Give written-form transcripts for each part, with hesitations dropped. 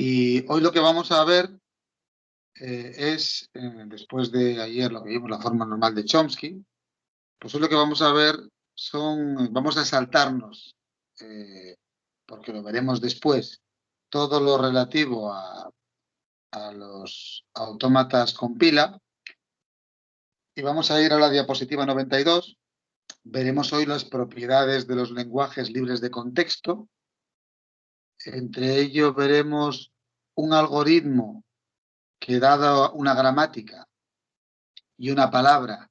Y hoy lo que vamos a ver después de ayer lo que vimos, la forma normal de Chomsky, pues hoy lo que vamos a ver vamos a saltarnos, porque lo veremos después, todo lo relativo a los autómatas con pila, y vamos a ir a la diapositiva 92. Veremos hoy las propiedades de los lenguajes libres de contexto. Entre ellos veremos un algoritmo que, dada una gramática y una palabra,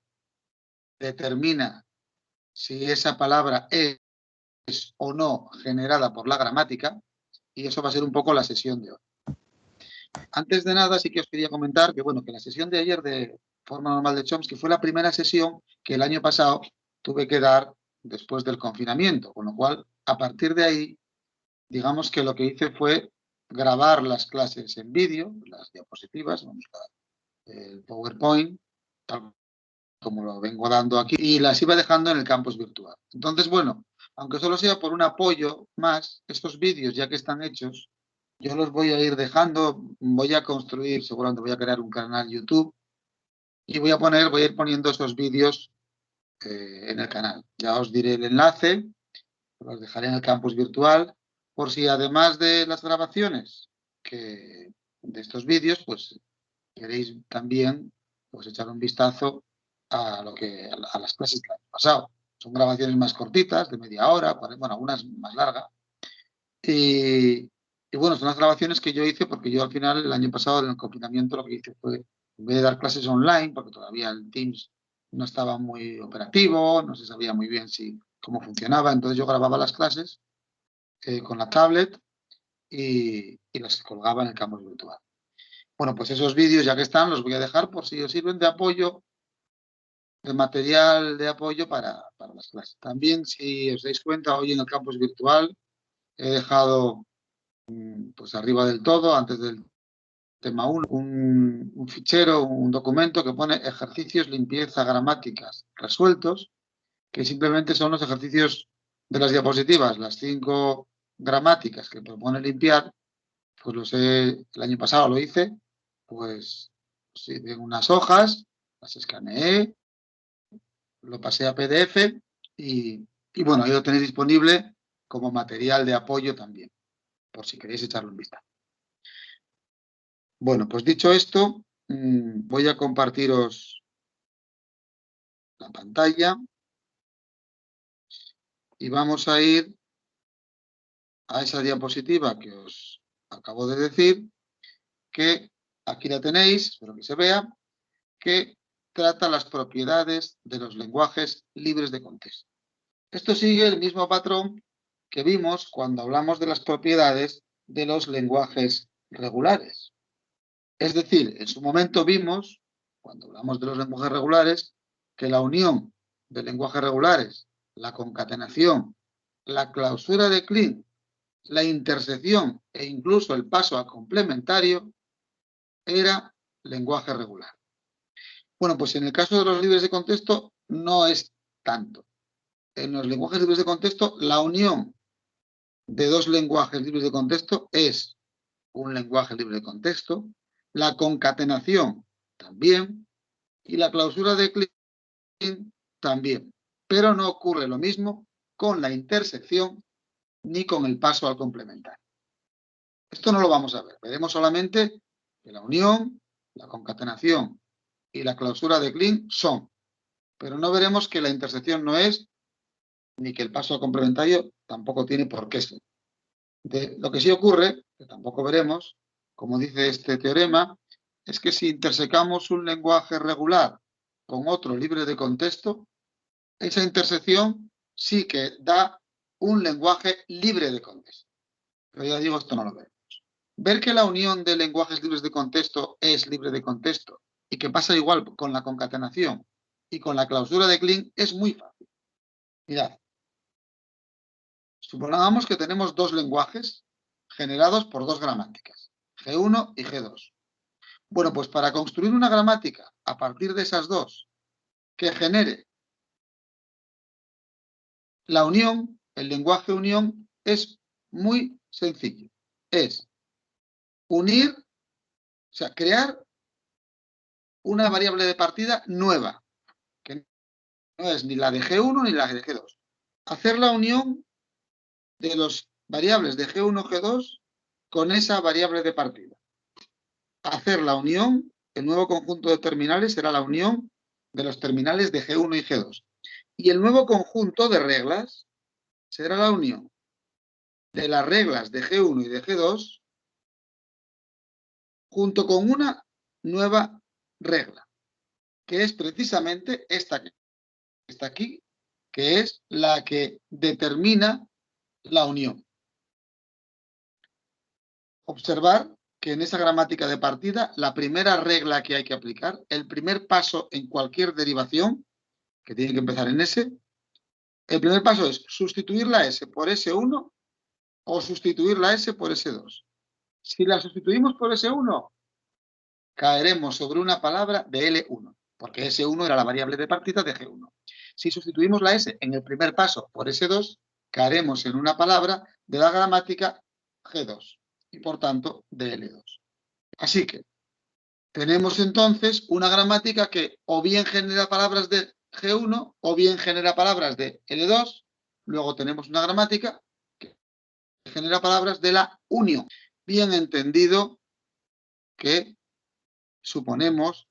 determina si esa palabra es o no generada por la gramática, y eso va a ser un poco la sesión de hoy. Antes de nada, sí que os quería comentar que la sesión de ayer de forma normal de Chomsky fue la primera sesión que el año pasado tuve que dar después del confinamiento, con lo cual, a partir de ahí, digamos que lo que hice fue grabar las clases en vídeo, las diapositivas, el PowerPoint, tal como lo vengo dando aquí, y las iba dejando en el campus virtual. Entonces, bueno, aunque solo sea por un apoyo más, estos vídeos, ya que están hechos, yo los voy a ir dejando, voy a construir, seguramente voy a crear un canal YouTube y voy a ir poniendo esos vídeos en el canal. Ya os diré el enlace, los dejaré en el campus virtual, por si además de las grabaciones de estos vídeos, pues queréis también echar un vistazo a las clases que han pasado. Son grabaciones más cortitas, de media hora, algunas más largas. Y bueno, son las grabaciones que yo hice porque yo al final, el año pasado, en el confinamiento, lo que hice fue, en vez de dar clases online, porque todavía el Teams no estaba muy operativo, no se sabía muy bien cómo funcionaba, entonces yo grababa las clases con la tablet y las colgaba en el campus virtual. Bueno, pues esos vídeos, ya que están, los voy a dejar por si os sirven de apoyo, de material de apoyo para las clases. También, si os dais cuenta, hoy en el campus virtual he dejado, pues arriba del todo, antes del tema 1, un fichero, un documento que pone ejercicios, limpieza, gramáticas resueltos, que simplemente son los ejercicios de las diapositivas, las 5 gramáticas que propone limpiar, pues el año pasado lo hice, pues sí, de unas hojas, las escaneé, lo pasé a PDF y bueno, ahí lo tenéis disponible como material de apoyo también, por si queréis echarlo un vistazo. Bueno, pues dicho esto, voy a compartiros la pantalla y vamos a ir a esa diapositiva que os acabo de decir, que aquí la tenéis, espero que se vea, que trata las propiedades de los lenguajes libres de contexto. Esto sigue el mismo patrón que vimos cuando hablamos de las propiedades de los lenguajes regulares. Es decir, en su momento vimos, cuando hablamos de los lenguajes regulares, que la unión de lenguajes regulares, la concatenación, la clausura de Kleene, la intersección e incluso el paso a complementario era lenguaje regular. Bueno, pues en el caso de los libres de contexto no es tanto. En los lenguajes libres de contexto, la unión de dos lenguajes libres de contexto es un lenguaje libre de contexto, la concatenación también y la clausura de Kleene también. Pero no ocurre lo mismo con la intersección ni con el paso al complementario. Esto no lo vamos a ver. Veremos solamente que la unión, la concatenación y la clausura de Kleene son, pero no veremos que la intersección no es, ni que el paso al complementario tampoco tiene por qué ser. Lo que sí ocurre, que tampoco veremos, como dice este teorema, es que si intersecamos un lenguaje regular con otro libre de contexto, esa intersección sí que da un lenguaje libre de contexto. Pero ya digo, esto no lo veremos. Ver que la unión de lenguajes libres de contexto es libre de contexto y que pasa igual con la concatenación y con la clausura de Kleene es muy fácil. Mirad, supongamos que tenemos dos lenguajes generados por dos gramáticas, G1 y G2. Bueno, pues para construir una gramática a partir de esas dos que genere la unión, el lenguaje unión, es muy sencillo. Es unir, o sea, crear una variable de partida nueva, que no es ni la de G1 ni la de G2. Hacer la unión de las variables de G1 y G2 con esa variable de partida. Hacer la unión, el nuevo conjunto de terminales será la unión de los terminales de G1 y G2. Y el nuevo conjunto de reglas será la unión de las reglas de G1 y de G2 junto con una nueva regla, que es precisamente esta que está aquí, que es la que determina la unión. Observar que en esa gramática de partida, la primera regla que hay que aplicar, el primer paso en cualquier derivación, que tiene que empezar en S, el primer paso es sustituir la S por S1 o sustituir la S por S2. Si la sustituimos por S1, caeremos sobre una palabra de L1, porque S1 era la variable de partida de G1. Si sustituimos la S en el primer paso por S2, caeremos en una palabra de la gramática G2 y por tanto de L2. Así que tenemos entonces una gramática que o bien genera palabras de G1 o bien genera palabras de L2. Luego tenemos una gramática que genera palabras de la unión. Bien entendido que suponemos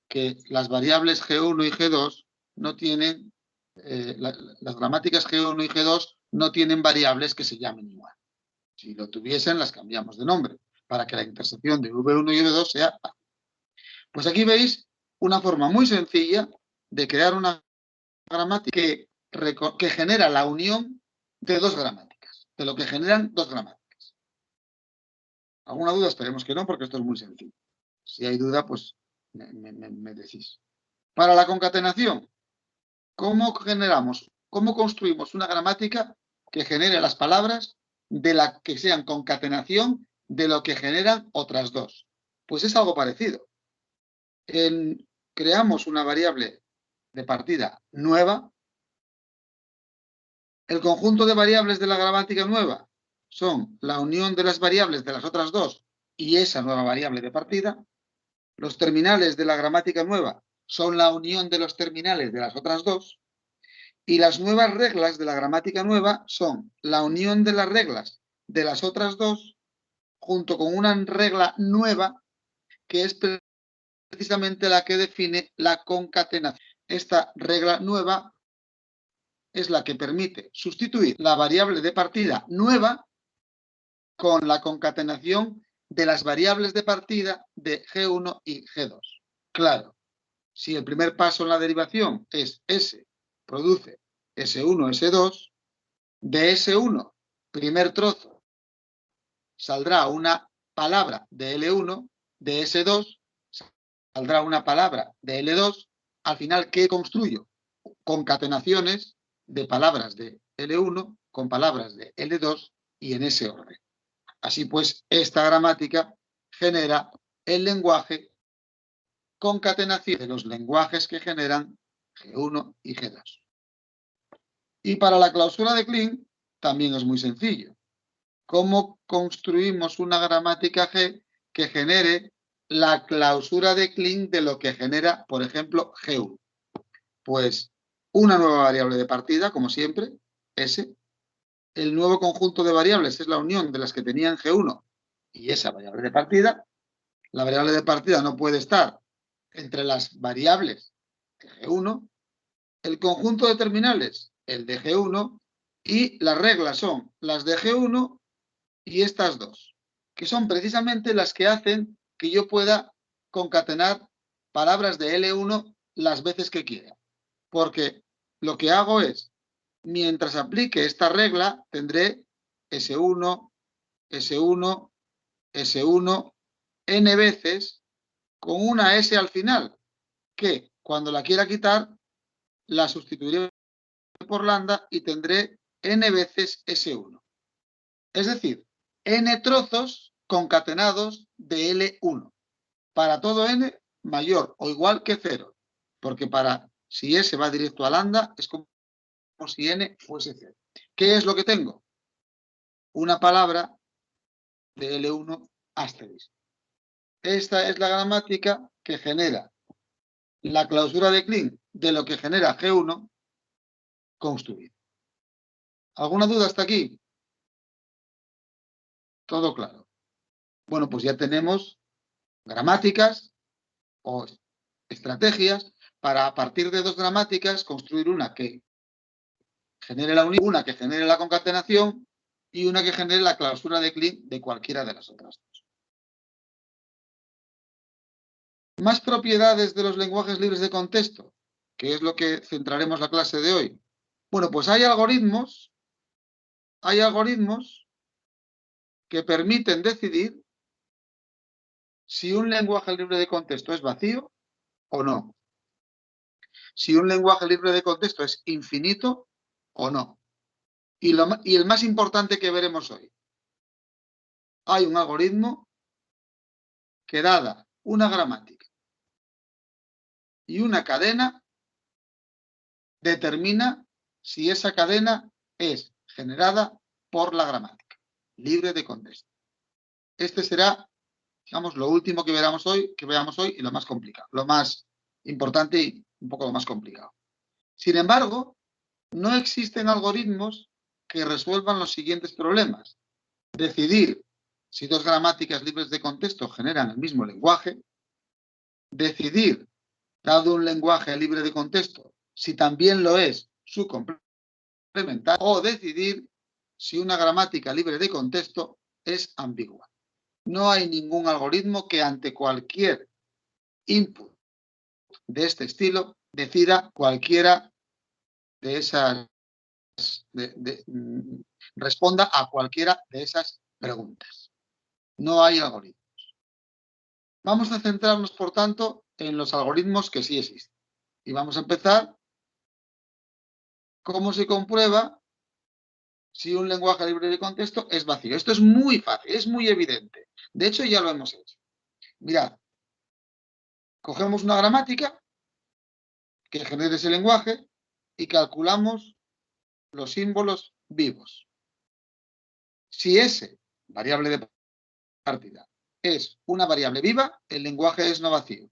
que las variables G1 y G2 no tienen, las gramáticas G1 y G2 no tienen variables que se llamen igual. Si lo tuviesen, las cambiamos de nombre para que la intersección de V1 y V2 sea fácil. Pues aquí veis una forma muy sencilla de crear una gramática que genera la unión de dos gramáticas, de lo que generan dos gramáticas. ¿Alguna duda? Esperemos que no, porque esto es muy sencillo. Si hay duda, pues me decís. Para la concatenación, ¿cómo construimos una gramática que genere las palabras de la que sean concatenación de lo que generan otras dos? Pues es algo parecido. Creamos una variable de partida nueva. El conjunto de variables de la gramática nueva son la unión de las variables de las otras dos y esa nueva variable de partida. Los terminales de la gramática nueva son la unión de los terminales de las otras dos. Y las nuevas reglas de la gramática nueva son la unión de las reglas de las otras dos junto con una regla nueva que es precisamente la que define la concatenación. Esta regla nueva es la que permite sustituir la variable de partida nueva con la concatenación de las variables de partida de G1 y G2. Claro, si el primer paso en la derivación es S produce S1, S2, de S1, primer trozo, saldrá una palabra de L1, de S2, saldrá una palabra de L2. Al final, ¿qué construyo? Concatenaciones de palabras de L1 con palabras de L2 y en ese orden. Así pues, esta gramática genera el lenguaje concatenación de los lenguajes que generan G1 y G2. Y para la clausura de Kleene también es muy sencillo. ¿Cómo construimos una gramática G que genere la clausura de Kleene de lo que genera, por ejemplo, G1? Pues una nueva variable de partida, como siempre, S. El nuevo conjunto de variables es la unión de las que tenían G1 y esa variable de partida. La variable de partida no puede estar entre las variables de G1. El conjunto de terminales, el de G1, y las reglas son las de G1 y estas dos, que son precisamente las que hacen que yo pueda concatenar palabras de L1 las veces que quiera. Porque lo que hago es, mientras aplique esta regla, tendré S1, S1, S1, n veces con una S al final, que cuando la quiera quitar, la sustituiré por lambda y tendré n veces S1. Es decir, n trozos concatenados de L1. Para todo n mayor o igual que 0. Porque si S va directo a lambda, es como si n fuese 0. ¿Qué es lo que tengo? Una palabra de L1 asterisco. esta es la gramática que genera la clausura de Kleene de lo que genera G1 construido. ¿Alguna duda hasta aquí? Todo claro. Bueno, pues ya tenemos gramáticas o estrategias para, a partir de dos gramáticas, construir una que genere la unión, una que genere la concatenación y una que genere la clausura de Kleene de cualquiera de las otras dos. Más propiedades de los lenguajes libres de contexto, que es lo que centraremos la clase de hoy. Bueno, pues hay algoritmos que permiten decidir si un lenguaje libre de contexto es vacío o no. Si un lenguaje libre de contexto es infinito o no. Y el más importante que veremos hoy. Hay un algoritmo que, dada una gramática y una cadena, determina si esa cadena es generada por la gramática, libre de contexto. Este será, digamos, lo último que veamos hoy y lo más complicado, lo más importante y un poco lo más complicado. Sin embargo, no existen algoritmos que resuelvan los siguientes problemas. Decidir si dos gramáticas libres de contexto generan el mismo lenguaje, decidir, dado un lenguaje libre de contexto, si también lo es su complementario, o decidir si una gramática libre de contexto es ambigua. No hay ningún algoritmo que ante cualquier input de este estilo decida cualquiera de esas, responda a cualquiera de esas preguntas. No hay algoritmos. Vamos a centrarnos, por tanto, en los algoritmos que sí existen. Y vamos a empezar cómo se comprueba si un lenguaje libre de contexto es vacío. Esto es muy fácil, es muy evidente. De hecho, ya lo hemos hecho. Mirad, cogemos una gramática que genere ese lenguaje y calculamos los símbolos vivos. Si S, variable de partida, es una variable viva, el lenguaje es no vacío.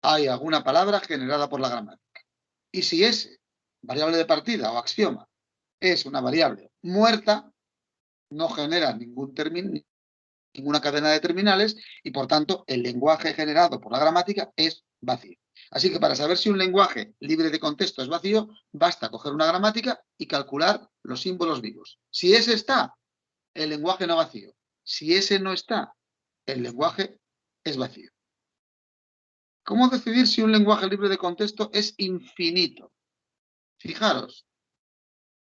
Hay alguna palabra generada por la gramática. Y si S, variable de partida o axioma, es una variable muerta, no genera ninguna cadena de terminales y, por tanto, el lenguaje generado por la gramática es vacío. Así que para saber si un lenguaje libre de contexto es vacío, basta coger una gramática y calcular los símbolos vivos. Si ese está, el lenguaje no vacío. Si ese no está, el lenguaje es vacío. ¿Cómo decidir si un lenguaje libre de contexto es infinito? Fijaros,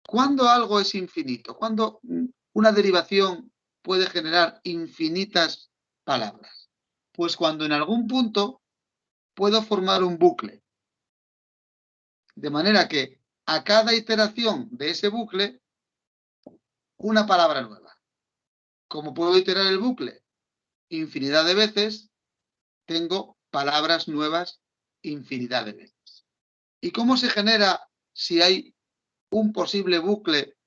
¿cuándo algo es infinito? ¿Cuándo una derivación puede generar infinitas palabras? Pues cuando en algún punto puedo formar un bucle. De manera que a cada iteración de ese bucle, una palabra nueva. Como puedo iterar el bucle infinidad de veces, tengo palabras nuevas infinidad de veces. ¿Y cómo se genera si hay un posible bucle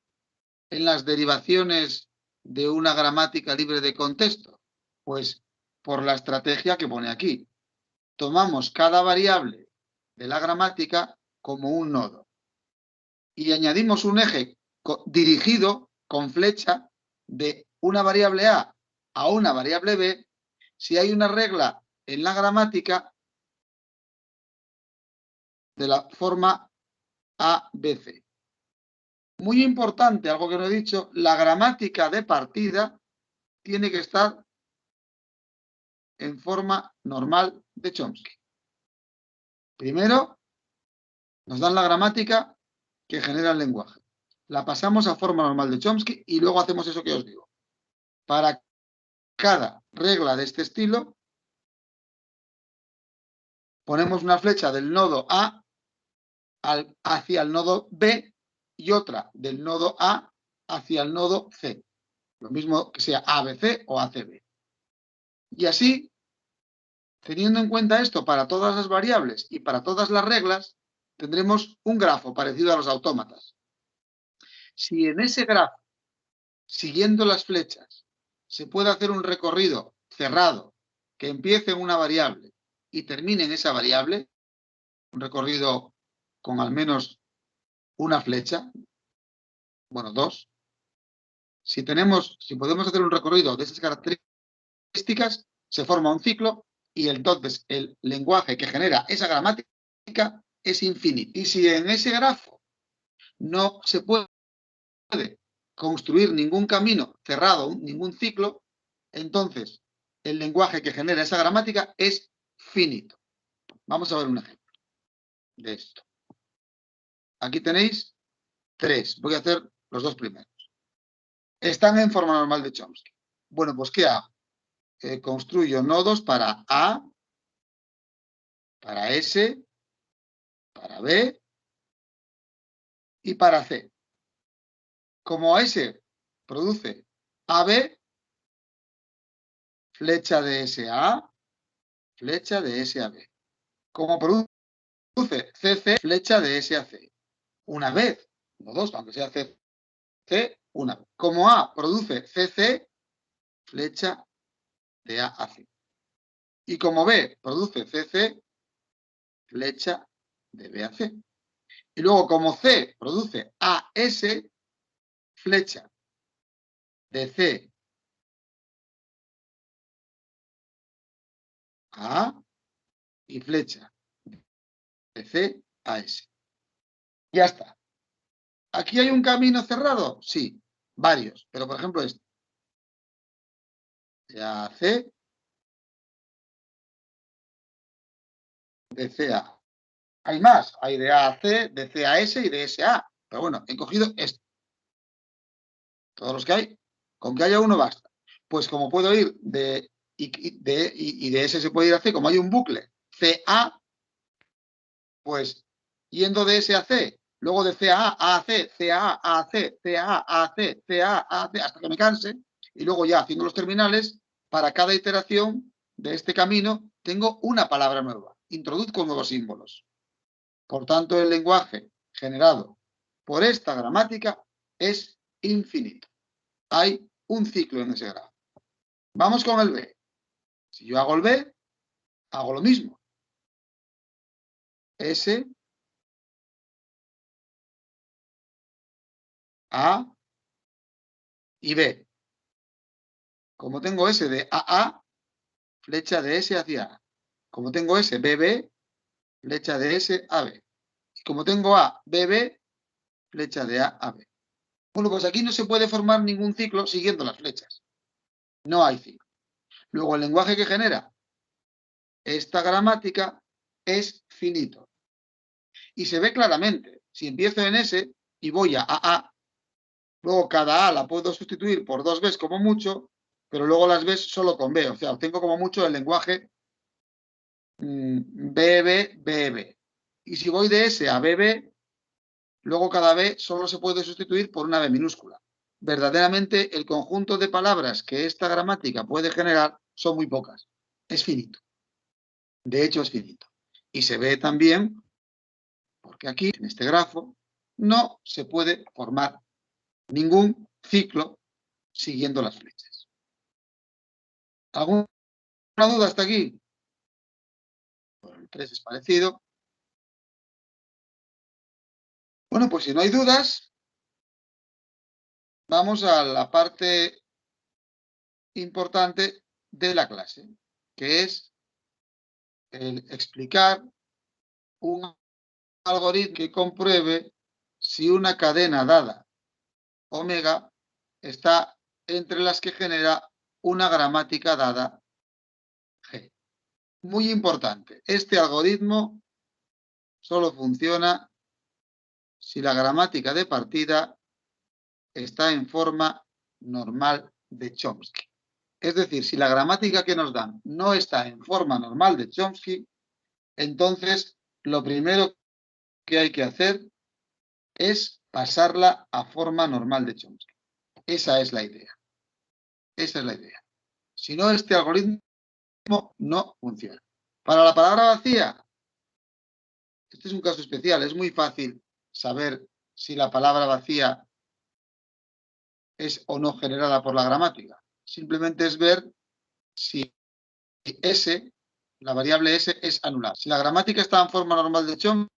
en las derivaciones de una gramática libre de contexto? Pues por la estrategia que pone aquí. Tomamos cada variable de la gramática como un nodo y añadimos un eje dirigido con flecha de una variable A a una variable B si hay una regla en la gramática de la forma ABC. Muy importante, algo que no he dicho, la gramática de partida tiene que estar en forma normal de Chomsky. Primero, nos dan la gramática que genera el lenguaje. La pasamos a forma normal de Chomsky y luego hacemos eso que os digo. Para cada regla de este estilo, ponemos una flecha del nodo A hacia el nodo B y otra del nodo A hacia el nodo C. Lo mismo que sea ABC o ACB. Y así, teniendo en cuenta esto para todas las variables y para todas las reglas, tendremos un grafo parecido a los autómatas. Si en ese grafo, siguiendo las flechas, se puede hacer un recorrido cerrado que empiece en una variable y termine en esa variable, un recorrido con al menos una flecha, bueno, dos. Si podemos hacer un recorrido de esas características, se forma un ciclo y entonces el lenguaje que genera esa gramática es infinito. Y si en ese grafo no se puede construir ningún camino cerrado, ningún ciclo, entonces el lenguaje que genera esa gramática es finito. Vamos a ver un ejemplo de esto. Aquí tenéis 3. Voy a hacer los 2 primeros. Están en forma normal de Chomsky. Bueno, pues ¿qué hago? Construyo nodos para A, para S, para B y para C. Como S produce AB, flecha de S a A, flecha de S a B. Como produce CC, flecha de S a C. Una vez, no dos, aunque sea CC, una vez. Como A produce CC, flecha de A a C. Y como B produce CC, flecha de B a C. Y luego como C produce AS, flecha de C a A y flecha de C a S. Ya está. ¿Aquí hay un camino cerrado? Sí, varios. Pero por ejemplo este. De A a C, de C a A. Hay más. Hay de A a C, de C a S y de S a A. Pero bueno, he cogido este. Todos los que hay. Con que haya uno basta. Pues como puedo ir de S se puede ir a C, como hay un bucle CA, pues yendo de S a C, luego de C a C, C a C, C a C, C a C, hasta que me canse, y luego ya haciendo los terminales, para cada iteración de este camino tengo una palabra nueva, introduzco nuevos símbolos. Por tanto, el lenguaje generado por esta gramática es infinito. Hay un ciclo en ese grafo. Vamos con el B. Si yo hago el B, hago lo mismo. S, A y B. Como tengo S de AA, flecha de S hacia A. Como tengo S, BB, flecha de S a B. Y como tengo A, BB, flecha de A a B. Bueno, pues aquí no se puede formar ningún ciclo siguiendo las flechas. No hay ciclo. Luego, el lenguaje que genera esta gramática es finito. Y se ve claramente. Si empiezo en S y voy a AA, luego cada A la puedo sustituir por 2 Bs como mucho, pero luego las Bs solo con B. O sea, obtengo como mucho el lenguaje BB, BB. Y si voy de S a BB, luego cada B solo se puede sustituir por una B minúscula. Verdaderamente, el conjunto de palabras que esta gramática puede generar son muy pocas. Es finito. De hecho, es finito. Y se ve también, porque aquí, en este grafo, no se puede formar ningún ciclo siguiendo las flechas. ¿Alguna duda hasta aquí? Bueno, el 3 es parecido. Bueno, pues si no hay dudas, vamos a la parte importante de la clase, que es el explicar un algoritmo que compruebe si una cadena dada omega está entre las que genera una gramática dada G. Muy importante, este algoritmo solo funciona si la gramática de partida está en forma normal de Chomsky. Es decir, si la gramática que nos dan no está en forma normal de Chomsky, entonces lo primero que hay que hacer es pasarla a forma normal de Chomsky. Esa es la idea. Esa es la idea. Si no, este algoritmo no funciona. Para la palabra vacía, este es un caso especial. Es muy fácil saber si la palabra vacía es o no generada por la gramática. Simplemente es ver si S, la variable S es anulada. Si la gramática está en forma normal de Chomsky,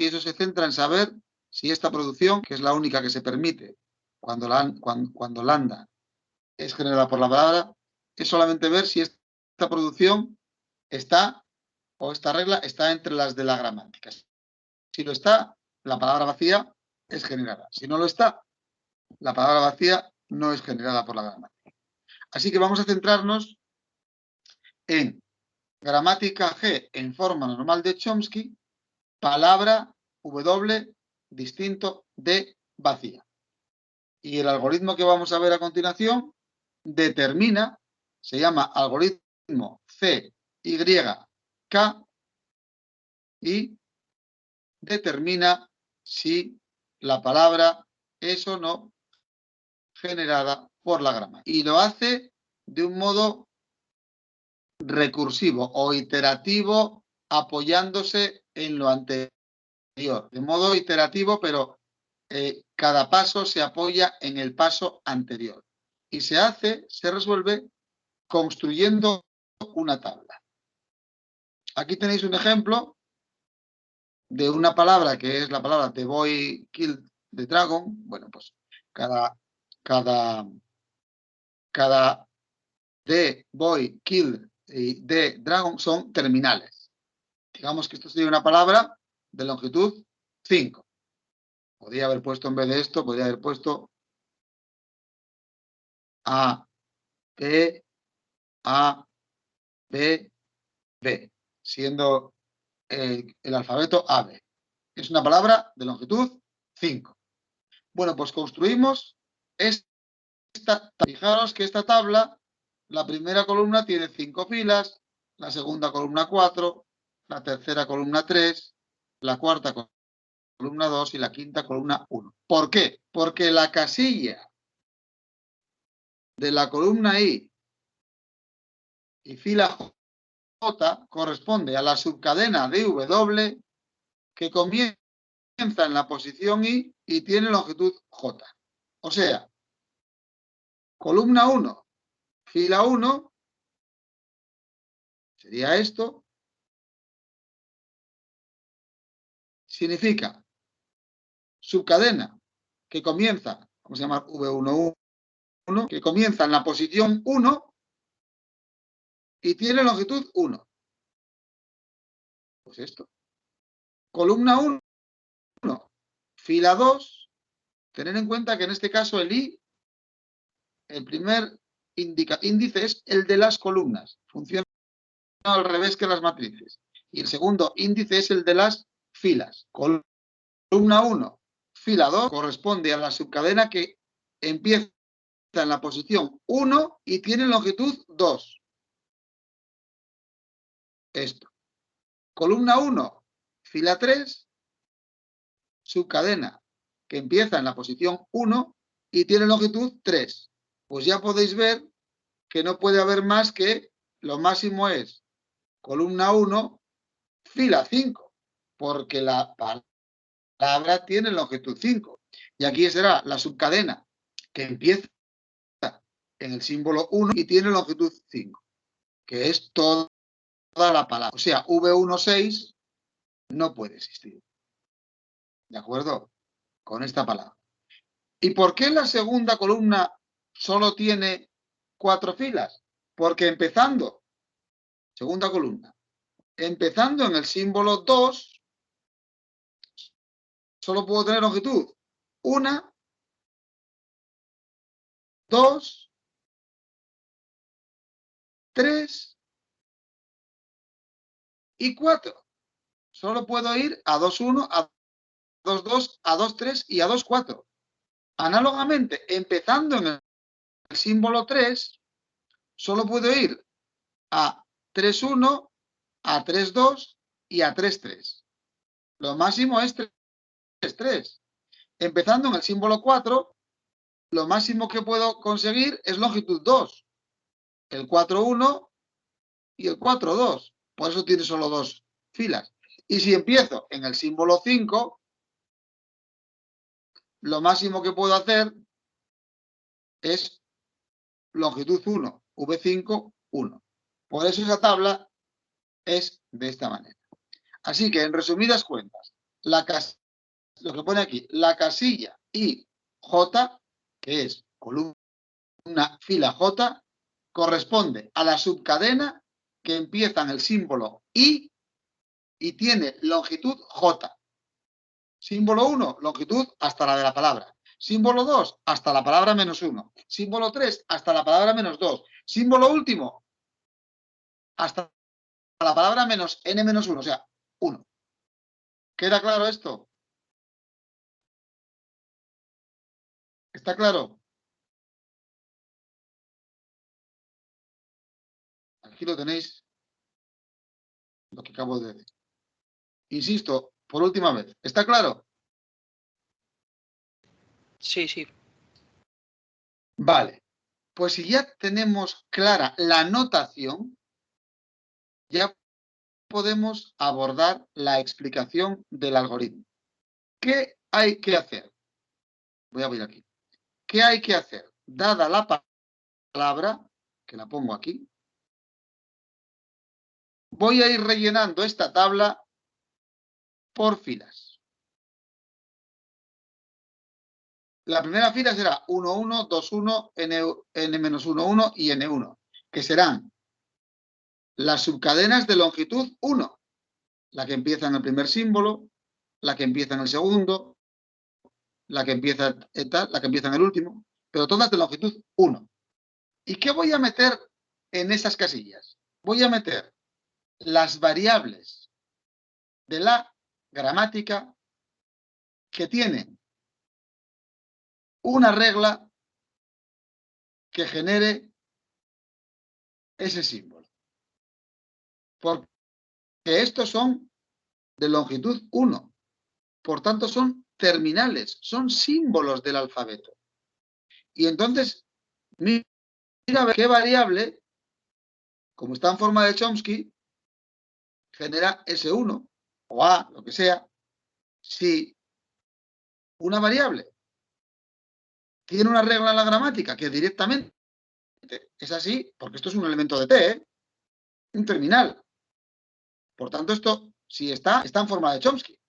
eso se centra en saber si esta producción, que es la única que se permite cuando lambda es generada por la palabra, es solamente ver si esta producción está, o esta regla está entre las de la gramática. Si lo está, la palabra vacía es generada. Si no lo está, la palabra vacía no es generada por la gramática. Así que vamos a centrarnos en gramática G en forma normal de Chomsky, palabra W distinto de vacía. Y el algoritmo que vamos a ver a continuación determina, se llama algoritmo CYK y determina si la palabra es o no generada por la gramática. Y lo hace de un modo recursivo o iterativo apoyándose en lo anterior. De modo iterativo, pero cada paso se apoya en el paso anterior. Y se resuelve construyendo una tabla. Aquí tenéis un ejemplo de una palabra que es la palabra The Boy Killed the Dragon. Bueno, pues cada The Boy Killed y The Dragon son terminales. Digamos que esto sería una palabra de longitud 5. Podría haber puesto en vez de esto, podría haber puesto A, B, A, B, B, siendo el alfabeto AB. Es una palabra de longitud 5. Bueno, pues construimos esta. Fijaros que esta tabla, la primera columna tiene 5 filas, la segunda columna 4, la tercera columna 3, la cuarta columna 2 y la quinta columna 1. ¿Por qué? Porque la casilla de la columna I y fila J corresponde a la subcadena de W que comienza en la posición I y tiene longitud J. O sea, columna 1, fila 1, sería esto, significa subcadena que comienza, vamos a llamar V11, que comienza en la posición 1 y tiene longitud 1. Pues esto. Columna 1, fila 2, tener en cuenta que en este caso el I, el primer índice es el de las columnas, funciona al revés que las matrices. Y el segundo índice es el de las filas. Columna 1, fila 2, corresponde a la subcadena que empieza en la posición 1 y tiene longitud 2. Esto. Columna 1, fila 3, subcadena que empieza en la posición 1 y tiene longitud 3. Pues ya podéis ver que no puede haber más que lo máximo es columna 1, fila 5, porque la palabra tiene longitud 5. Y aquí será la subcadena que empieza en el símbolo 1 y tiene longitud 5, que es toda la palabra. O sea, V16 no puede existir. ¿De acuerdo? Con esta palabra. ¿Y por qué la segunda columna solo tiene 4 filas? Porque empezando, segunda columna, empezando en el símbolo 2, solo puedo tener longitud 1, 2, 3 y 4. Solo puedo ir a 2.1, a 2.2, a 2.3 y a 2.4. Análogamente, empezando en el símbolo 3, solo puedo ir a 3.1, a 3.2 y a 3.3. Lo máximo es 3.3. Empezando en el símbolo 4, lo máximo que puedo conseguir es longitud 2. El 4.1 y el 4.2. Por eso tiene solo 2 filas. Y si empiezo en el símbolo 5, lo máximo que puedo hacer es longitud 1, V5, 1. Por eso esa tabla es de esta manera. Así que, en resumidas cuentas, lo que pone aquí, la casilla I, J, que es columna, fila J, corresponde a la subcadena que empieza en el símbolo I y tiene longitud J. Símbolo 1, longitud hasta la de la palabra. Símbolo 2, hasta la palabra -1. Símbolo 3, hasta la palabra -2. Símbolo último, hasta la palabra -n-1, o sea, 1. ¿Queda claro esto? ¿Está claro? Aquí lo tenéis, lo que acabo de decir. Insisto, por última vez. ¿Está claro? Sí, sí. Vale. Pues si ya tenemos clara la notación, ya podemos abordar la explicación del algoritmo. ¿Qué hay que hacer? Voy a ver aquí. ¿Qué hay que hacer? Dada la palabra, que la pongo aquí, voy a ir rellenando esta tabla por filas. La primera fila será 1, 1, 2, 1, n-1, 1 y n1, que serán las subcadenas de longitud 1, la que empieza en el primer símbolo, la que empieza en el segundo, la que empieza en el último, pero todas de longitud 1. ¿Y qué voy a meter en esas casillas? Voy a meter las variables de la gramática que tienen una regla que genere ese símbolo. Porque estos son de longitud 1. Por tanto, son terminales, son símbolos del alfabeto. Y entonces, mira a ver qué variable, como está en forma de Chomsky, genera S1 o A, lo que sea, si una variable tiene una regla en la gramática que directamente es así, porque esto es un elemento de T, ¿eh? Un terminal. Por tanto, esto, si está en forma de Chomsky.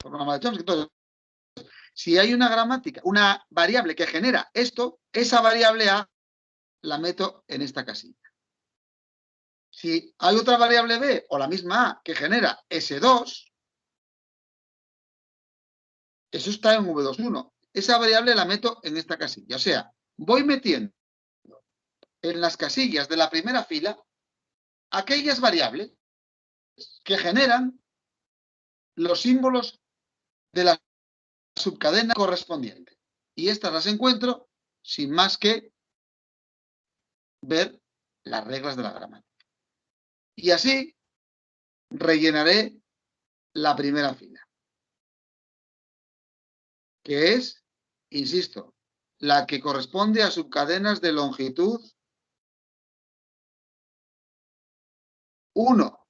Entonces, si hay una gramática, una variable que genera esto, esa variable A la meto en esta casilla. Si hay otra variable B o la misma A que genera S2, eso está en V21. Esa variable la meto en esta casilla. O sea, voy metiendo en las casillas de la primera fila aquellas variables que generan los símbolos de la subcadena correspondiente. Y estas las encuentro sin más que ver las reglas de la gramática. Y así rellenaré la primera fila, que es, insisto, la que corresponde a subcadenas de longitud 1.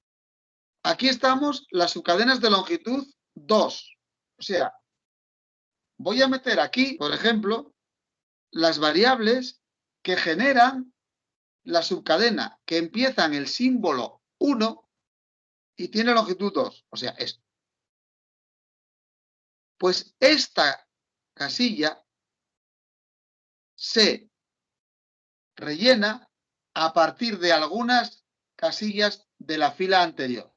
Aquí estamos las subcadenas de longitud 2. O sea, voy a meter aquí, por ejemplo, las variables que generan la subcadena que empieza en el símbolo 1 y tiene longitud 2. O sea, esto. Pues esta casilla se rellena a partir de algunas casillas de la fila anterior.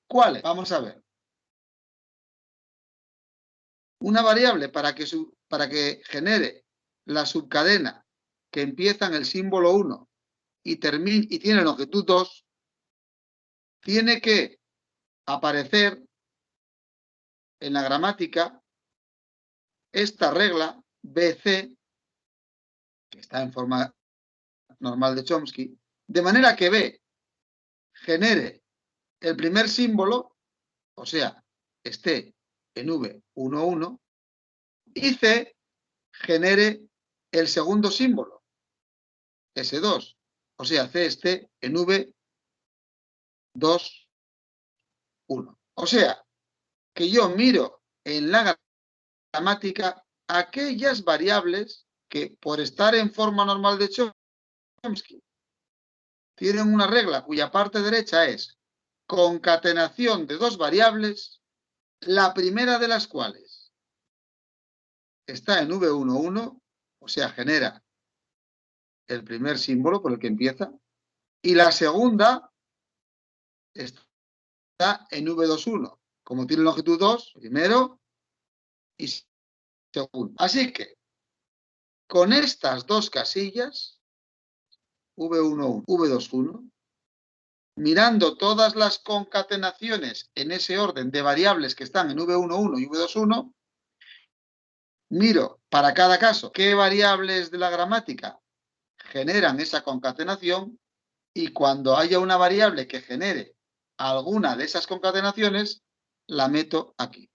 ¿Cuáles? Vamos a ver. Una variable para que genere la subcadena que empieza en el símbolo 1 y tiene longitud 2, tiene que aparecer en la gramática esta regla BC, que está en forma normal de Chomsky, de manera que B genere el primer símbolo, o sea, esté en V11, y C genere el segundo símbolo, S2, o sea, C esté en V21. O sea, que yo miro en la gramática aquellas variables que, por estar en forma normal de Chomsky, tienen una regla cuya parte derecha es concatenación de dos variables, la primera de las cuales está en V11, o sea, genera el primer símbolo por el que empieza, y la segunda está en V21. Como tiene longitud 2, primero y segundo. Así que, con estas dos casillas, V11, V21, mirando todas las concatenaciones en ese orden de variables que están en V11 y V21, miro para cada caso qué variables de la gramática generan esa concatenación y cuando haya una variable que genere alguna de esas concatenaciones, la meto aquí.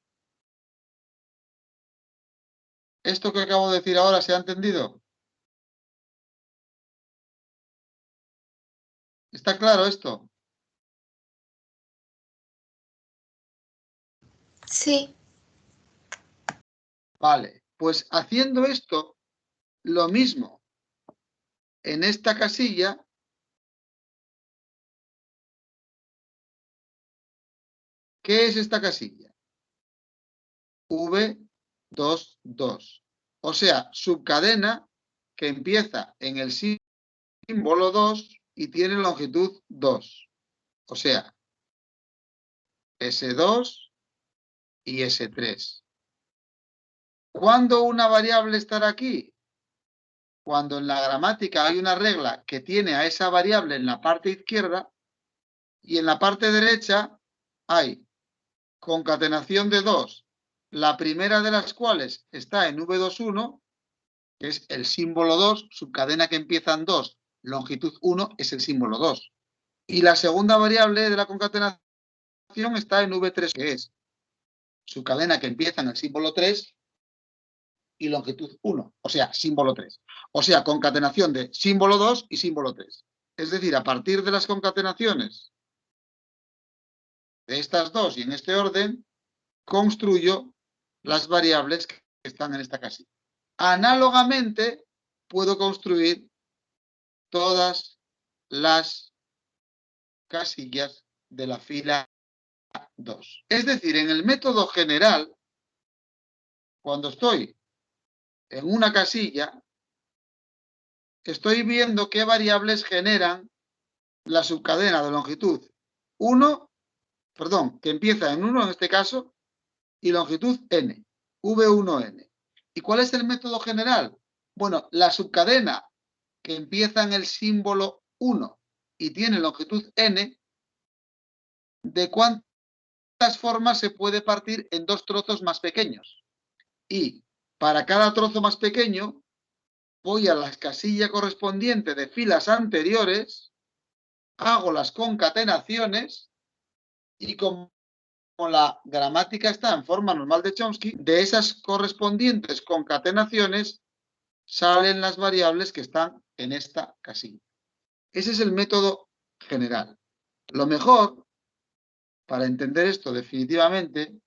¿Esto que acabo de decir ahora se ha entendido? ¿Está claro esto? Sí. Vale, pues haciendo esto, lo mismo en esta casilla, ¿qué es esta casilla? V22. O sea, subcadena que empieza en el símbolo 2 y tiene longitud 2. O sea, S2 y S3. ¿Cuándo una variable estará aquí? Cuando en la gramática hay una regla que tiene a esa variable en la parte izquierda y en la parte derecha hay concatenación de dos, la primera de las cuales está en V21, que es el símbolo 2, subcadena que empieza en 2, longitud 1 es el símbolo 2. Y la segunda variable de la concatenación está en V3, que es subcadena que empieza en el símbolo 3 y longitud 1, o sea, símbolo 3. O sea, concatenación de símbolo 2 y símbolo 3. Es decir, a partir de las concatenaciones de estas dos y en este orden, construyo las variables que están en esta casilla. Análogamente, puedo construir todas las casillas de la fila 2. Es decir, en el método general, cuando estoy en una casilla, estoy viendo qué variables generan la subcadena de longitud 1, perdón, que empieza en 1 en este caso, y longitud n, v1n. ¿Y cuál es el método general? Bueno, la subcadena que empieza en el símbolo 1 y tiene longitud n, ¿de cuántas formas se puede partir en dos trozos más pequeños? Y para cada trozo más pequeño, voy a la casilla correspondiente de filas anteriores, hago las concatenaciones y como la gramática está en forma normal de Chomsky, de esas correspondientes concatenaciones salen las variables que están en esta casilla. Ese es el método general. Lo mejor, para entender esto definitivamente,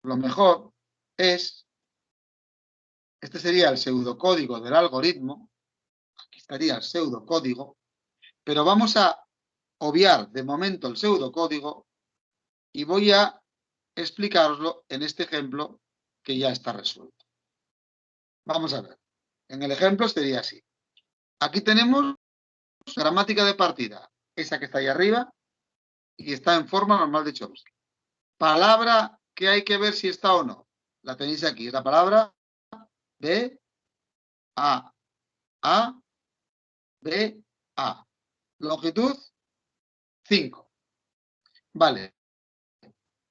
lo mejor es, este sería el pseudocódigo del algoritmo, aquí estaría el pseudocódigo, pero vamos a obviar de momento el pseudocódigo y voy a explicarlo en este ejemplo que ya está resuelto. Vamos a ver. En el ejemplo sería así. Aquí tenemos gramática de partida, esa que está ahí arriba, y está en forma normal de Chomsky. Palabra que hay que ver si está o no. La tenéis aquí, es la palabra B, A, B, A. Longitud 5. Vale.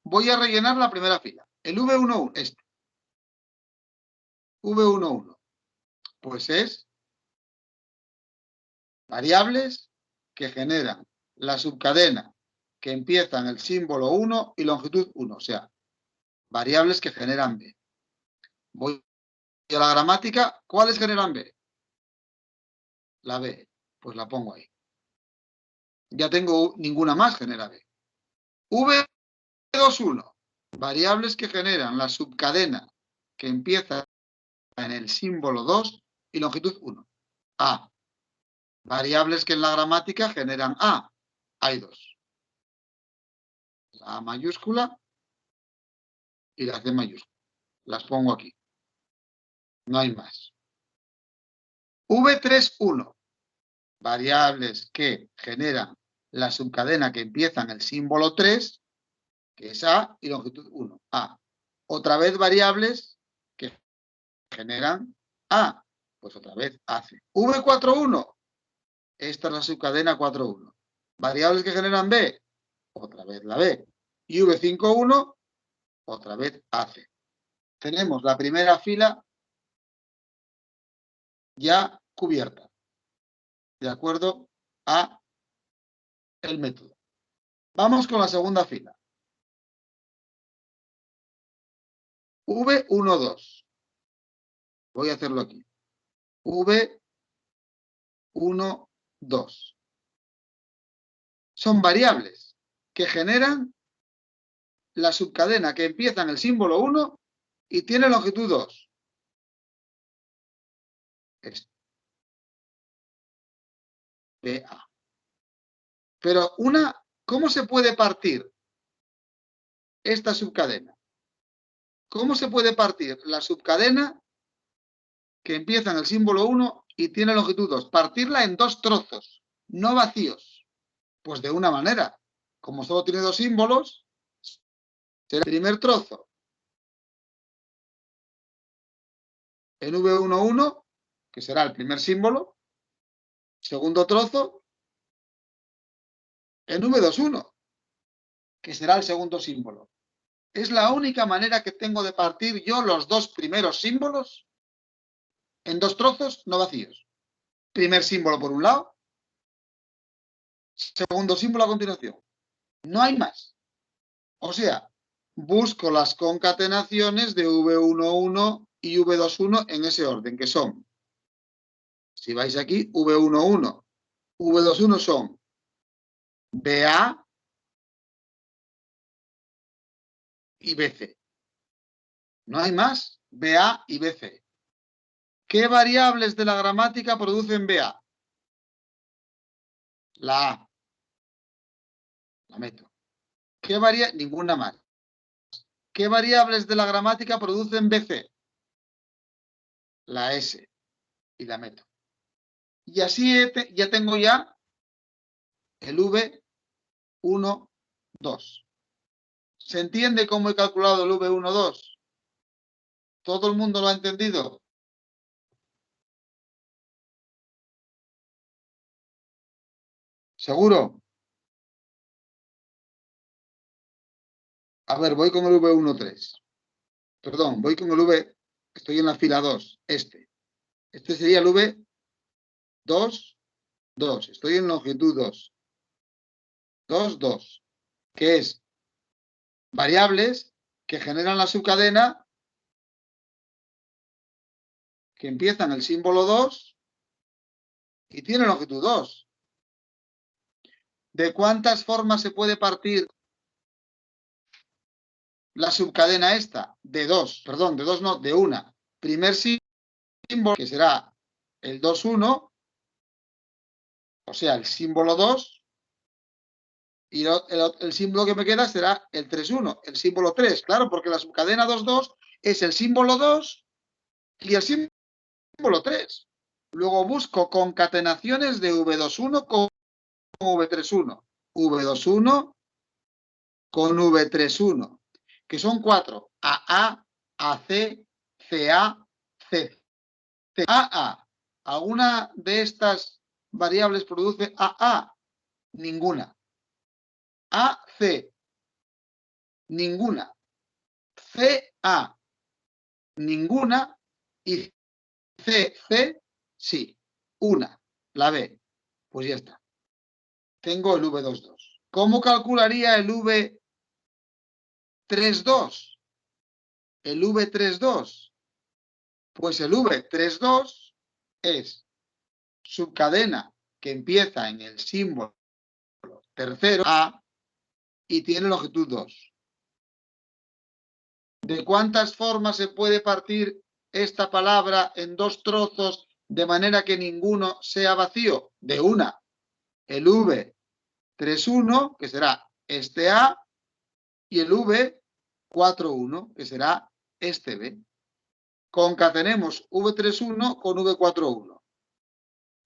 Voy a rellenar la primera fila. El V11, este. V11. Pues es variables que generan la subcadena que empieza en el símbolo 1 y longitud 1. O sea, variables que generan B. Voy a la gramática. ¿Cuáles generan B? La B. Pues la pongo ahí. Ya tengo ninguna más genera B. V21. Variables que generan la subcadena que empieza en el símbolo 2 y longitud 1. A. Variables que en la gramática generan A. Hay dos. La A mayúscula y la C mayúscula. Las pongo aquí. No hay más. V31. Variables que generan la subcadena que empieza en el símbolo 3, que es A, y longitud 1. A. Otra vez variables que generan A. Pues otra vez AC. V41. Esta es la subcadena 4.1. Variables que generan B. Otra vez la B. Y V51. Otra vez AC. Tenemos la primera fila ya cubierta, de acuerdo a el método. Vamos con la segunda fila. V12. Voy a hacerlo aquí. V12. Son variables que generan la subcadena que empieza en el símbolo 1 y tiene longitud 2. Esto. BA. Pero ¿cómo se puede partir esta subcadena? ¿Cómo se puede partir la subcadena que empieza en el símbolo 1 y tiene longitud 2? Partirla en dos trozos, no vacíos. Pues de una manera. Como solo tiene dos símbolos, será el primer trozo en V11, que será el primer símbolo. Segundo trozo en V21, que será el segundo símbolo. Es la única manera que tengo de partir yo los dos primeros símbolos en dos trozos no vacíos. Primer símbolo por un lado, segundo símbolo a continuación. No hay más. O sea, busco las concatenaciones de V11 y V21 en ese orden, que son, si vais aquí, V11, V21 son BA y BC. No hay más, BA y BC. ¿Qué variables de la gramática producen BA? La A. La meto. Ninguna más. ¿Qué variables de la gramática producen BC? La S. Y la meto. Y así ya tengo ya el V1, 2. ¿Se entiende cómo he calculado el V1, 2? ¿Todo el mundo lo ha entendido? ¿Seguro? A ver, voy con el V1, 3. Perdón, voy con el V... Estoy en la fila 2. Este sería el V2, 2. Estoy en longitud 2. 2, 2. Que es variables que generan la subcadena que empiezan el símbolo 2 y tiene longitud 2. ¿De cuántas formas se puede partir la subcadena esta? De 2, perdón, de 2 no, de 1. Primer símbolo, que será el 2, 1, o sea, el símbolo 2, y el símbolo que me queda será el 3, 1, el símbolo 3, claro, porque la subcadena 2, 2 es el símbolo 2 y el símbolo 3. Luego busco concatenaciones de V21 con V31, V21 con V31, que son 4, AA, AC, CA, CC. AA, ¿alguna de estas variables produce AA? Ninguna. AC, ninguna. CA, ninguna. Y CC, sí, una, la B. Pues ya está. Tengo el V22. ¿Cómo calcularía el V32? El V32. Pues el V32 es subcadena que empieza en el símbolo tercero A y tiene longitud 2. ¿De cuántas formas se puede partir esta palabra en dos trozos de manera que ninguno sea vacío? De una, el V31, que será este A, y el V41, que será este B. Concatenemos V31 con V41.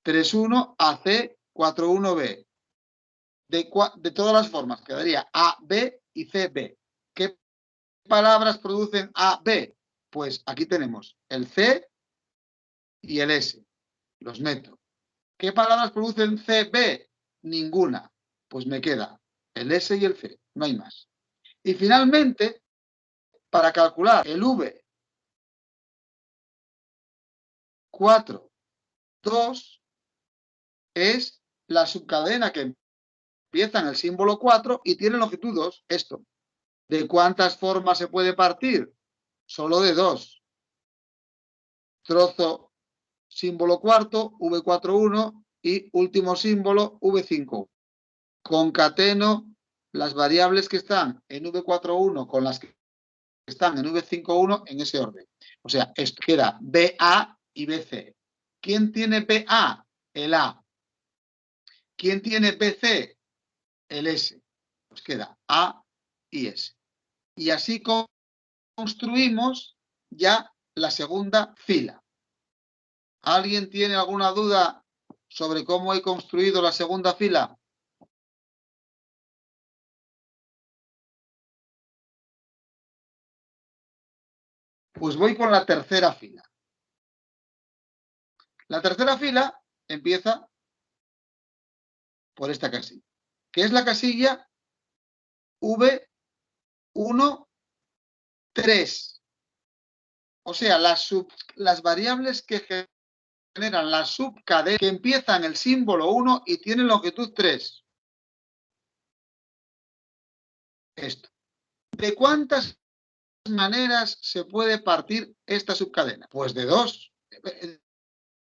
31 AC, 41B. De todas las formas, quedaría AB y CB. ¿Qué palabras producen AB? Pues aquí tenemos el C y el S. Los meto. ¿Qué palabras producen CB? Ninguna. Pues me queda el S y el C. No hay más. Y finalmente, para calcular el V42 es la subcadena que empieza en el símbolo 4 y tiene longitud 2. Esto. ¿De cuántas formas se puede partir? Solo de 2. Trozo, símbolo cuarto, V41 y último símbolo, V5. Concateno las variables que están en V41 con las que están en V51 en ese orden. O sea, esto queda BA y BC. ¿Quién tiene BA? El A. ¿Quién tiene BC? El S. Pues queda A y S. Y así construimos ya la segunda fila. ¿Alguien tiene alguna duda sobre cómo he construido la segunda fila? Pues voy con la tercera fila. La tercera fila empieza por esta casilla, que es la casilla V1, 3. O sea, las variables que generan la subcadena que empieza en el símbolo 1 y tienen longitud 3. Esto. ¿De cuántas maneras se puede partir esta subcadena? Pues de 2.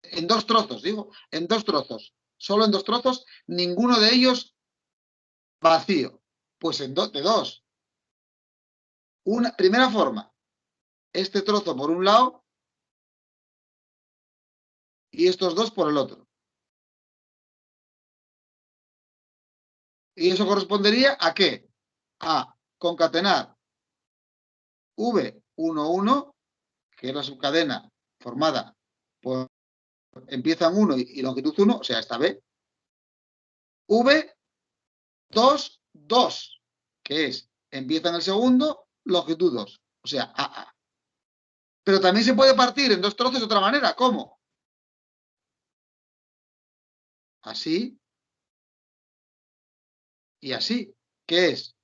En 2 trozos, digo, en 2 trozos. Solo en 2 trozos, ninguno de ellos vacío. Pues de 2. Una primera forma, este trozo por un lado y estos dos por el otro. ¿Y eso correspondería a qué? A concatenar V11, que es la subcadena formada por, empieza en 1 y longitud 1, o sea, esta B. V2, 2, que es, empieza en el segundo, longitud 2, o sea, AA. Pero también se puede partir en 2 trozos de otra manera. ¿Cómo? Así y así. ¿Qué es?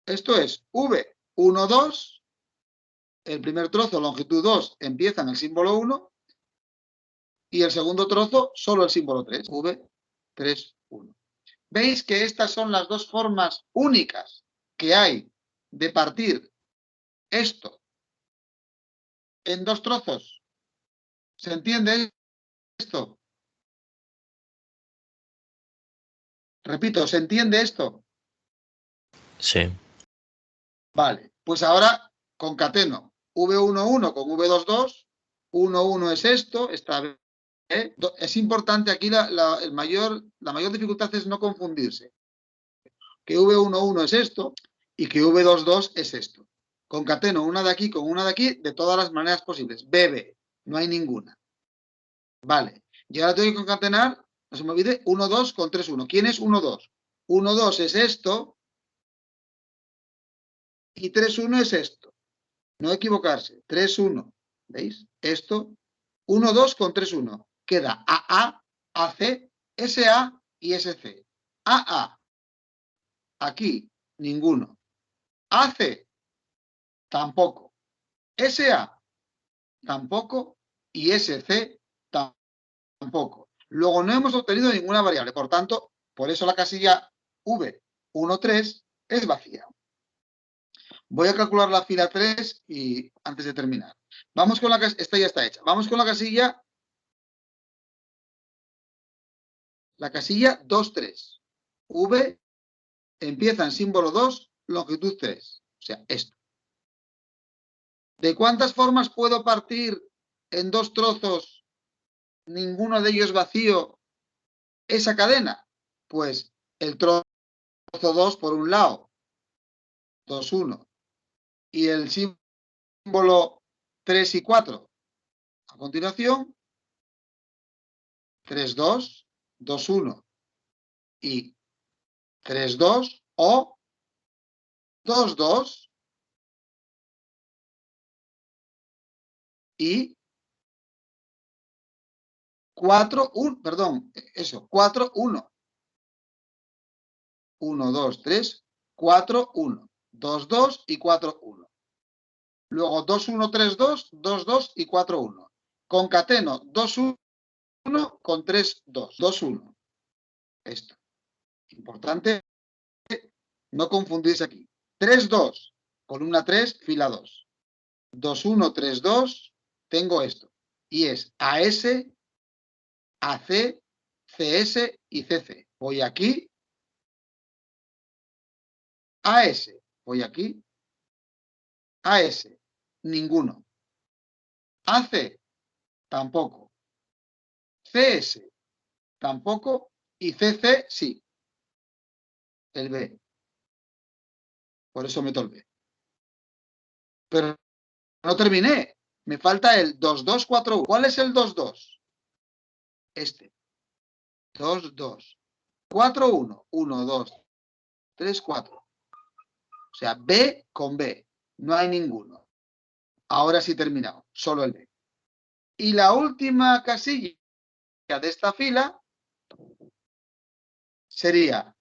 Esto es V1, 2. El primer trozo, longitud 2, empieza en el símbolo 1. Y el segundo trozo, solo el símbolo 3. V3, 1. ¿Veis que estas son las dos formas únicas que hay de partir esto en 2 trozos? ¿Se entiende esto? Repito, ¿se entiende esto? Sí. Vale, pues ahora concateno V11 con V22. 1, es esto, esta B. Es importante aquí la mayor dificultad es no confundirse. Que V11 es esto y que V22 es esto. Concateno una de aquí con una de aquí de todas las maneras posibles. BB, no hay ninguna. Vale, y ahora tengo que concatenar, no se me olvide, 1, 2 con 3, 1. ¿Quién es 1, 2? 1, 2 es esto y 3, 1 es esto. No equivocarse. 3, 1. ¿Veis? Esto, 1, 2 con 3, 1. Queda AA, AC, SA y SC. AA, aquí, ninguno. AC, tampoco. SA, tampoco. Y SC, tampoco. Luego no hemos obtenido ninguna variable. Por tanto, por eso la casilla V1, 3 es vacía. Voy a calcular la fila 3 y antes de terminar. Vamos con la casilla, esta ya está hecha. Vamos con la casilla 2, 3. V empieza en símbolo 2, longitud 3. O sea, esto. ¿De cuántas formas puedo partir en 2 trozos ninguno de ellos vacío esa cadena? Pues el trozo 2 por un lado, 2, 1. Y el símbolo 3 y 4. A continuación, 3, 2, 2, 1. Y 3, 2 o 2, 2 y 4, 1, perdón, eso, 4, 1. 1, 2, 3, 4, 1. 2, 2 y 4, 1. Luego 2, 1, 3, 2, 2, 2 y 4, 1. Concateno 2, 1 con 3, 2. 2, 1. Esto. Importante no confundirse aquí. 3, 2. Columna 3, fila 2. 2, 1, 3, 2. Tengo esto. Y es AS, AC, CS y CC. Voy aquí. AS. Voy aquí. AS. Ninguno. AC. Tampoco. CS. Tampoco. Y CC sí. El B. Por eso meto el B. Pero no terminé. Me falta el 2, 2, 4, 1. ¿Cuál es el 2, 2? Este. 2, 2. 4, 1. 1, 2, 3, 4. O sea, B con B. No hay ninguno. Ahora sí he terminado. Solo el B. Y la última casilla de esta fila sería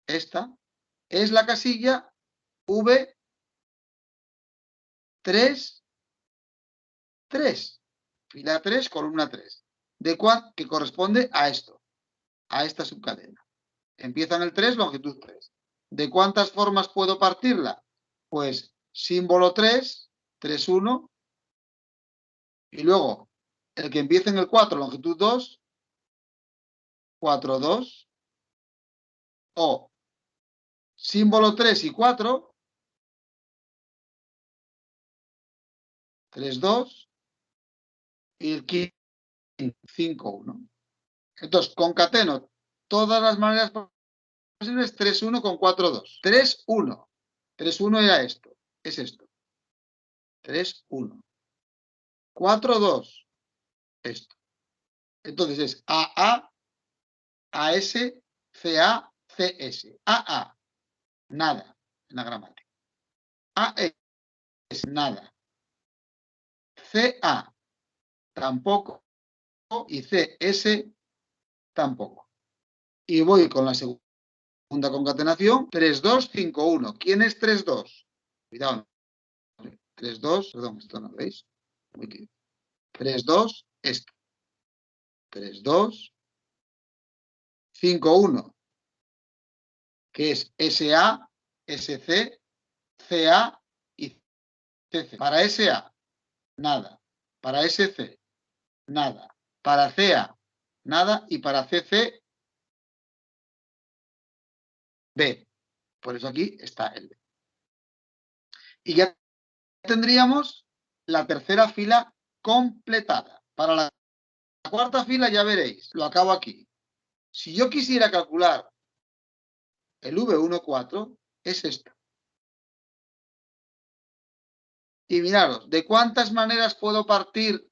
esta. Es la casilla V3, 3. Fila 3, columna 3. Que corresponde a esto. A esta subcadena. Empieza en el 3, longitud 3. ¿De cuántas formas puedo partirla? Pues símbolo 3, 3, 1. Y luego el que empieza en el 4, longitud 2, 4, 2. O símbolo 3 y 4, 3, 2. Y el 5, 1. Entonces, concateno todas las maneras posibles. 3, 1 con 4, 2. 3, 1. 3, 1 era esto. Es esto. 3, 1. 4, 2. Esto. Entonces es AA, AS, CA, CS. AA, nada en la gramática. AS, nada. CA, tampoco. Y CS, tampoco. Y voy con la segunda concatenación. 3, 2, 5, 1. ¿Quién es 3, 2? Cuidado. 3, 2, perdón, esto no lo veis. 3, 2, esto. 3, 2, 5, 1. Que es SA, SC, CA y CC. Para SA, nada. Para SC, nada. Para CA, nada. Y para CC, B. Por eso aquí está el B. Y ya tendríamos la tercera fila completada. Para la cuarta fila ya veréis, lo acabo aquí. Si yo quisiera calcular el V14, es esto. Y miraros, ¿de cuántas maneras puedo partir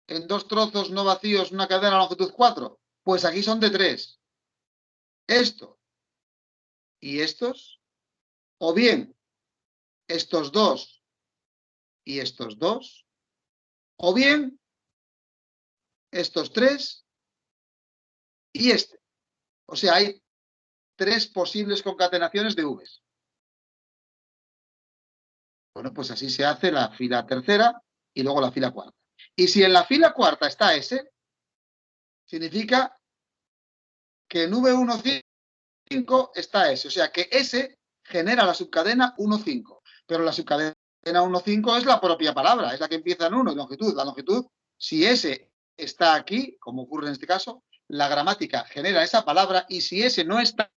en dos trozos no vacíos una cadena a longitud 4? Pues aquí son de 3. Esto y estos. O bien, estos dos y estos dos. O bien, estos 3 y este. O sea, hay 3 posibles concatenaciones de Vs. Bueno, pues así se hace la fila tercera y luego la fila cuarta. Y si en la fila cuarta está S, significa que en V15 está S. O sea que S genera la subcadena 1,5. Pero la subcadena 1,5 es la propia palabra, es la que empieza en 1 y longitud. La longitud, si S está aquí, como ocurre en este caso, la gramática genera esa palabra, y si S no está,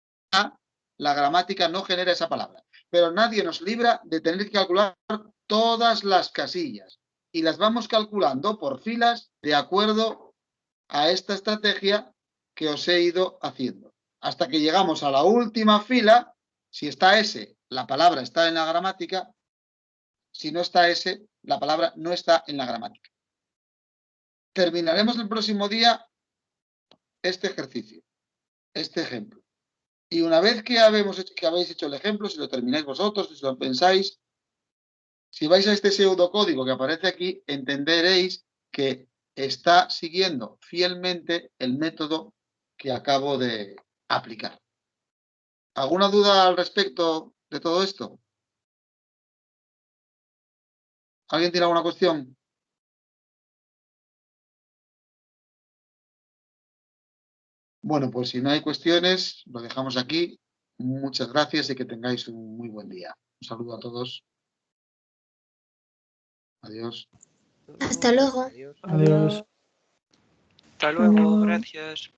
la gramática no genera esa palabra. Pero nadie nos libra de tener que calcular todas las casillas. y las vamos calculando por filas de acuerdo a esta estrategia que os he ido haciendo. Hasta que llegamos a la última fila. Si está ese, la palabra está en la gramática. Si no está ese, la palabra no está en la gramática. Terminaremos el próximo día este ejercicio, este ejemplo. Y una vez que habéis hecho el ejemplo, si lo termináis vosotros, si lo pensáis, si vais a este pseudocódigo que aparece aquí, entenderéis que está siguiendo fielmente el método que acabo de aplicar. ¿Alguna duda al respecto de todo esto? ¿Alguien tiene alguna cuestión? Bueno, pues si no hay cuestiones, lo dejamos aquí. Muchas gracias y que tengáis un muy buen día. Un saludo a todos. Adiós. Hasta luego. Adiós. Hasta luego, Adiós. gracias.